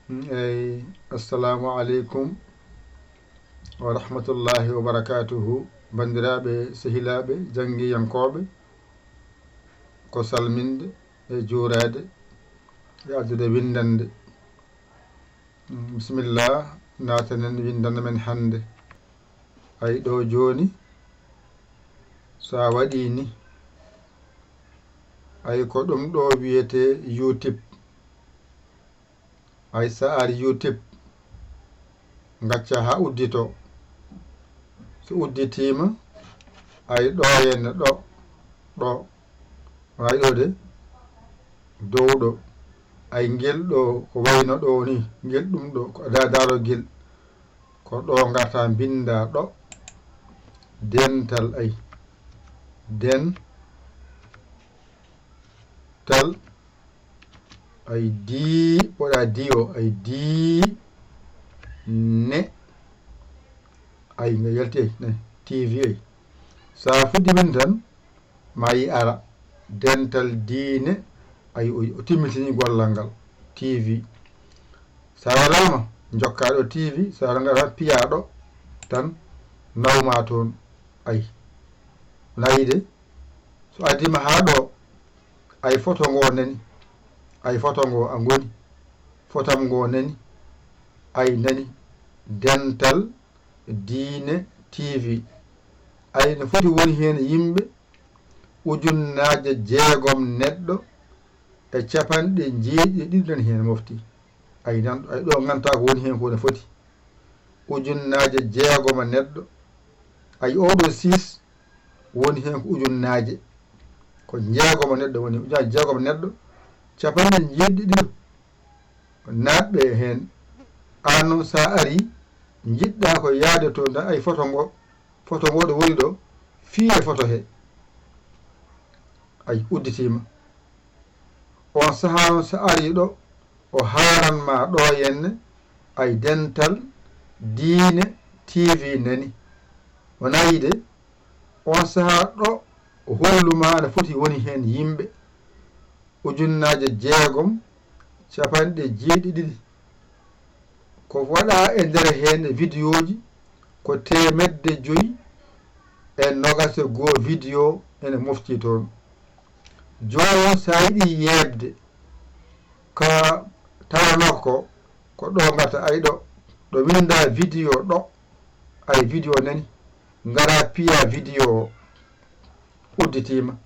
Assalamu alaikum wa rahmatullahi wa barakatuhu. Bandiraɓe sehilaɓe janggiyankoɓe ko salminde e juurade e addude windande. Bisimillah, natanen windande men hande. Ay ɗo joni sa waɗi ni ay ko ɗum ɗo wiyete YouTube. Ay sa ari YouTube gacca ha uddito. So udditima ay ɗo henne ɗo ay ɗo de dow ɗo ay ngel ɗo ko wayno ɗo ni ngel ɗum ɗo ko dadaro gel ko ɗo garta binda ɗo dental ay dental ay di waɗa di o ay di ne ay nga yalti ay ne TV ay sa fuddi min tan ma yi ara dental diine ay o timmitini gollal ngal TV. Sa warama jokkaɗo TV sa ngara piyaɗo tan nawma toon ay nayide so addima ha ɗo ay photo ngo nani ay photo ngo a goni photam ngo nani ay nani dental diine TV ay no foti woni hen yimɓe 6 neɗɗo e 90 nani hen mofti ay nan ay ɗo ganta ko woni hen ko no foti 6 neɗɗo ay oɗo 6 woni hen ko ujunnaje ko 6 neɗɗo woni 6 neɗɗo 90 natɓe hen. An noon sa ari jiɗɗa ko yaade to tan ay photo ngo ɗo woni ɗo fiye photo he ay udditima. On saha on sa ari ɗo o haaranma ɗo henne ay dental diine TV nani wona yide on saha ɗo o holluma aɗa foti woni hen yimɓe 690 ko waɗa e nder hen vidéo ji ko 521 vidéo ene mofti toon. Joni sa yiɗi yebde ka tawanoko ko ɗo gata ay ɗo winda vidéo ɗo ay vidéo nani ngara piya vidéo o udditima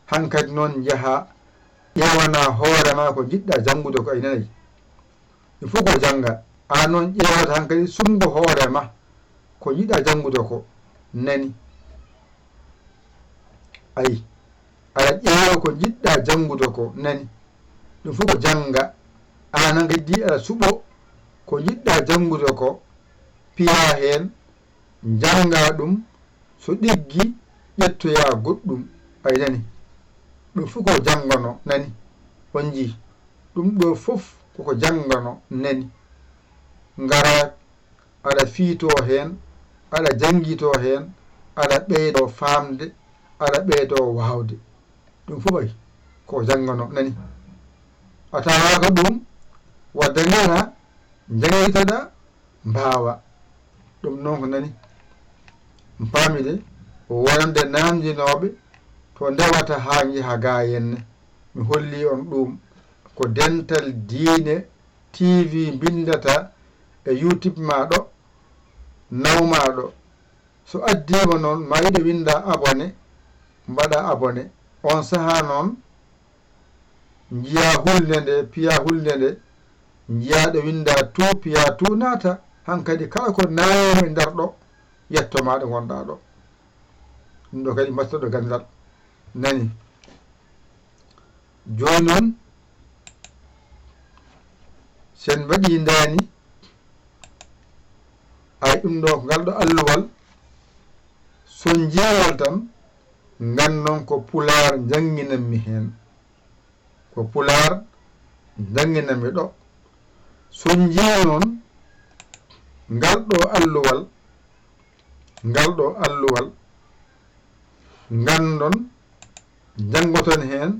hankkadi noon jaaha ƴewana hoorema ko jiɗɗa janngude ko ay nanayi il faut ko jangga. An noon ƴewata hankkadi sumgo hoorema ko jiɗɗa janngude ko nani ay aɗa ƴeewa ko jiɗɗa janngude ko nani ɗum fof ko jangga. An hankkadi aɗa suɓo ko jiɗɗa janngude ko piya hen janga ɗum so ɗiggi ƴettoya goɗɗum ay nani ɗum fof ko janggano nani on jii ɗum ɗo fof koko janggano nani ngara aɗa fiito hen aɗa janguito hen aɗa ɓeydo famde aɗa ɓeydo wawde ɗum fof ay ko janggano nani a tawaka ɗum wadda ngara janguitoɗa mbawa ɗum noon ko nani pamide wonde namdinoɓe to ndewata ha jaaha ga henne mi holli on ɗum ko dental diine TV bindata e YouTube maɗo nawmaɗo so addima noon ma yiɗe winda abonné mbaɗa abonné on saha noon jiya hulde nde piya hulde nde jiyaɗo winda tout piya tout naata hankkadi kala ko nawima e nder ɗo yettoma ɗo gonɗa ɗo ɗum ɗo kadi mbattoɗo gandal nani. Joni noon sen mbaɗi dani ay ɗum ɗo ngal ɗo alluwal so jeewal tan gannon ko pular janginanmi hen ko pular janginanmi ɗo so jii noon ngal ɗo alluwal gandon janggoton hen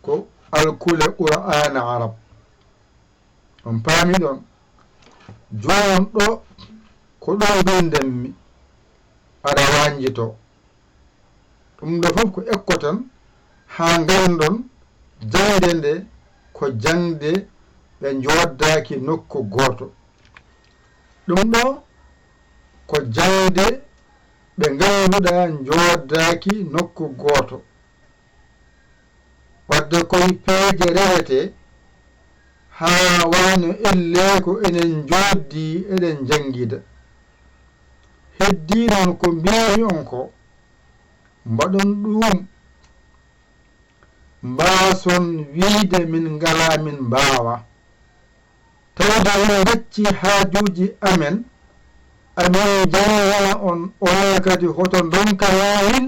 ko alkule qur'ana arab on paami ɗon jooni ɗo ko ɗo bindemmi aɗa wanjito ɗum ɗo fof ko ekko tan haa ngandon jangde nde ko jangde ɓe jooddaki nokku gooto ɗum ɗo ko jangde ɓe ngannduɗa jooddaki nokku gooto wadde koye peeje rewete haa wano elle ko enen jooddi eɗen jangida heddi noon ko mbimi on ko mbaɗon ɗum mbason wiide min ngala min mbaawa tawde on gacci haajuji amen amin jangana on onon kadi hoto donka lawin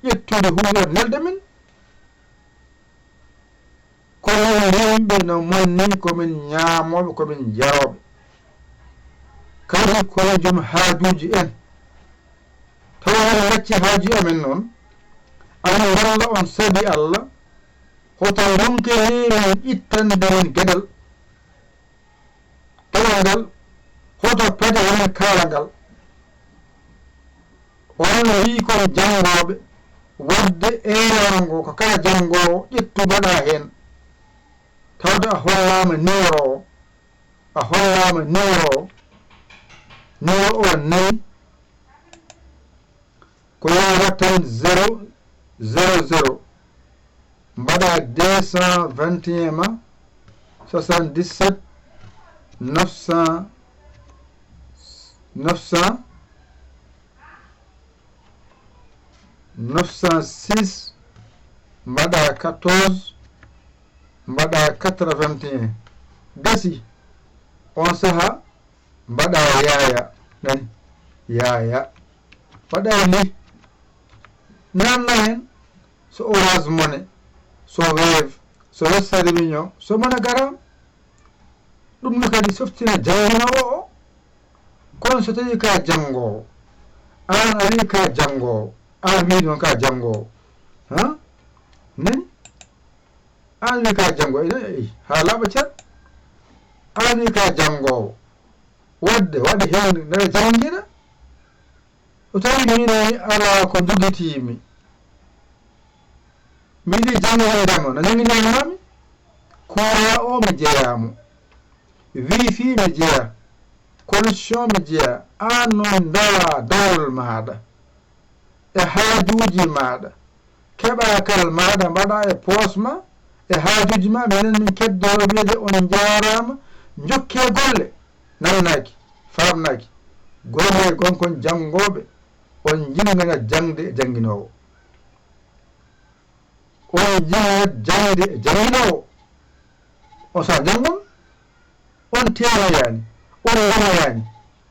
ƴettude huuɗo nelde men kono yimɓe no monni komin ñaamoɓe komin jaroɓe kadi kono joom haajuji en tawa on gacci haaju amen noon amin walla on sabi Allah hoto donkenimin ittande men gueɗal ngal hoto pade won kala ngal on wi kon jangoɓe wadde erango ko kala jangowo ƴettu mbaɗa hen tawde a hollama numéro o nayi ko yawata tan 000 mbaɗa 221 ma 77 900 906 mbaɗa 14 mbaɗa 81 gasi on saha mbaɗa yaya waɗa ni nanna hen so Orange Money so Wave so Western Union so mana garam ɗum no kadi softina janginowo o kono so tawi ka jangowo an ari ka jangowo an wi noon ka jangowo ha nani an wi ka jangowo ha laaɓa cat an wi ka jangowo wadde waɗi hen nde jangina o tawi minani ala ko jogitimi miɗi jangoydemo no janginanami kora o mi jeeyamo wifi mi jeeya connexion mi jeeya an noon dawa dawol maɗa e haajuji maɗa keɓakal maɗa mbaɗa e poos ma e haajuji ma minen min keddoro wiide on jarama jokke golle nawnaki famnaki golle gonkon jangoɓe on jingana jangde e janginowo on jingana jangde e janginowo on sa jangon on tewoyani on wonoyani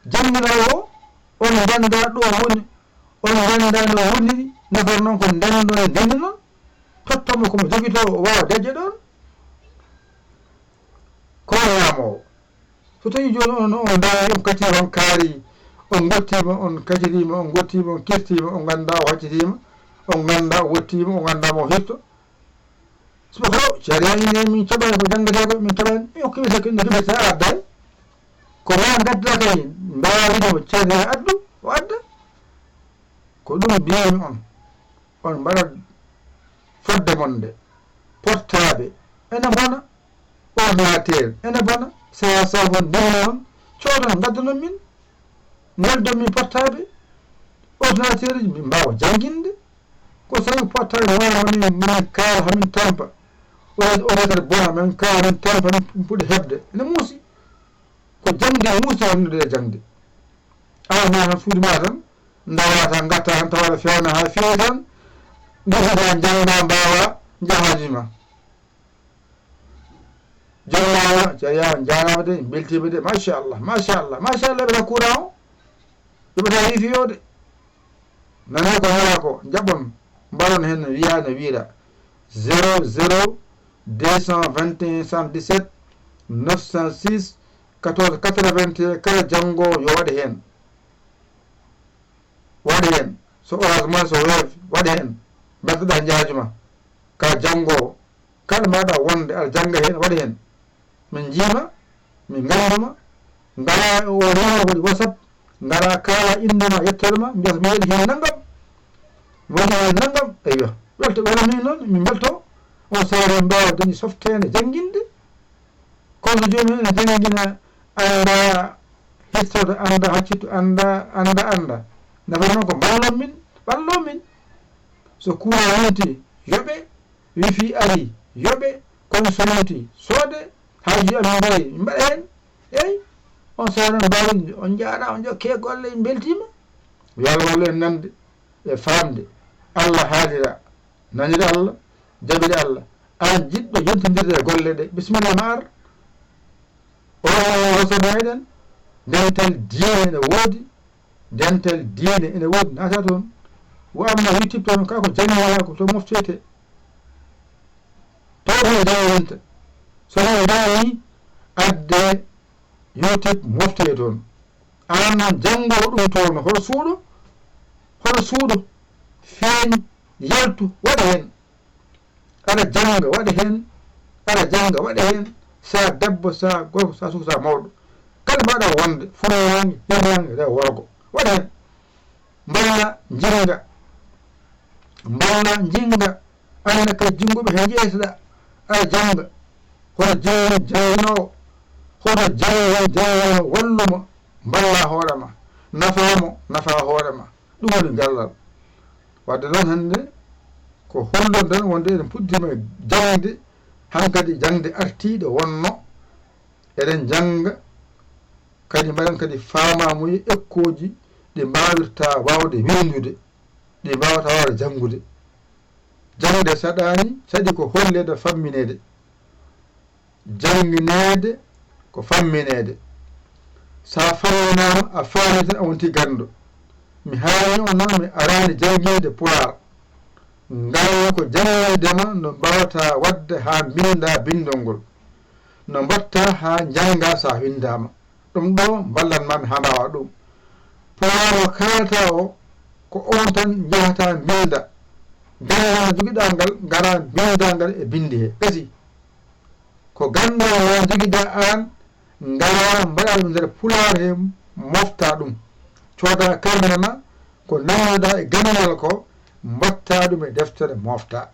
janginowo on ganda ɗo woni on ganda no woniri nafar noon ko ndendo e ndendi noon tottomo komo jogito wawa daƴƴe ɗon kono yamowo so tawi joni on dawi on katima on kaari on gottima on kacitima on gottima on kirtima on ganda o haccitima on ganda o wottima on gandama o hirto soko caria ine min caɓani ko janggateko min caɓani o keɓete addani ko ma gaddata kay mbawidemo caria addu o adda ko ɗum mbiyami on mbaɗa fodde mon nde portaɓe ene bona ordinateur ene bona sa mon mbina on codon gaddanon min neldon min portaɓe ordinateur uji min mbawa janginde ko sawi portaɓe wawani min kawa hamin tampa ordinateur bona min kawa min tampa min puɗi hebde ene muusi ko jangde muusi wonnude e jangde awma tan suuduma tan dawata gatta tan tawaɗa fewna ha fewi tan gasata jangda mbawa jahaji ma jonnawa ceeya janama de beltima de machallah ɓeta courant o ɓeɓeta wifi o de nana ko hela ko jaɓon mbaɗon hen wiya no wiiɗa 00 221 77 906 14 81 kala janggowo yo waɗe hen so Orange Money so Wave waɗe hen mbattoɗa jahaji ma ka janggowo kala mbaɗa wonde aɗa jangga hen waɗe hen min jiima min nganduma ngara o rewa waɗi whatsapp ngara kala indema yettode ma mbiyata mi waɗi hen naggam waɗi hen naggam eyyo welto wala min noon min belto on saare mbawa dañi softene jangguinde kono joni ene jangguina anda hittode anda haccitto anda nafa noon ko ballo min so kuura wonti yoɓe wifi ari yoɓe kono sonoti soode haaji amin mbawi min mbaɗa hen eyyi on saare mbawi on jaaɗa on jokke golle beltima yo Allah wallu en nande e famde Allah haalira nanide Allah jaɓide Allah an jiɗɗo yontodirde e golle ɗe bisimilla ma ar o hosono meɗen dental diine ene woodi dental diine ene woodi naata toon wo amma youtube toon kako jangginako to moftete towto jawinta sono dañi adde youtube mofte toon an noon janngo ɗum toon hoto suuɗo feeñ yaltu waɗa hen aɗa janga waɗa hen sa debbo sa gorko sa suka sa mawɗo kala mbaɗa wonde funange hirnange rewa worgo waɗa hen mballa jinga anne kay jinguɓe he jeeytoɗa aɗa janga hoto janginowo wallumo mballa hoorema nafa hoorema ɗum woni gallal wadde noon hannde ko hollon tan wonde eɗen puɗɗima jangde hankadi jangde artiɗo wonno eɗen janga kadi mbaɗen kadi famamuye ekkoji ɗi mbawirta wawde windude ɗi mbawata wawde jangude jangde saɗani saɗi ko hollede famminede janginede ko famminede sa famminama a faami tan a wonti gando mi haali on noon mi arani jangide pular ngala ko jangidema no mbawata wadde ha binda bindol ngol no mbatta ha janga sa windama ɗum ɗo ballanmami ha mbawa ɗum pular o kalata o ko on tan jahata binda gandal joguiɗa ngal gara binda ngal e bindi he ɓesi ko gandal joguiɗa an ngara mbaɗa ɗum nder pular he mofta ɗum cooda kalmina ma ko nannuɗa e gandal ko mbatta ɗum e deftere mofta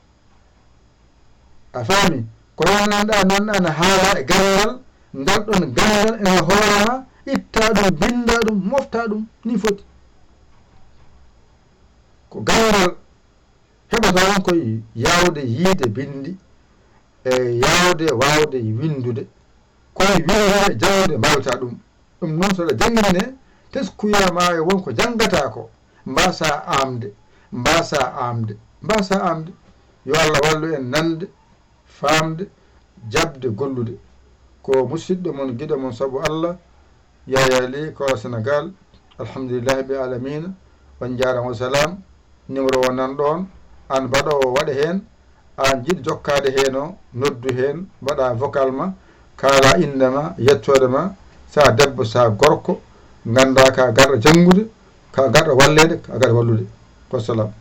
a faami ko nananɗa noon ana haala e gandal ngal ɗon gandal ene hoorema itta ɗum binda ɗum mofta ɗum ni foti ko gandal heɓata on koye yawde yiide bindi e yawde wawde windude koye windude jawde mbawta ɗum noon soɗa jangine teskuyama e wonko jangata ko mbasa amde yo Allah wallu en nande famde jabde gollude ko musidɗo mon guiɗo mon saabu Allah yayali ko Sénégal alhamdulillahi bi alamina on jarama wa salam numéro o nan ɗon an mbaɗowo waɗa hen an jiɗi jokkade hen o noddu hen mbaɗa vocal ma kala indema yettode ma sa debbo sa gorko ganda ka garɗo jangude ka garɗo wallede ka garɗo wallude wassalam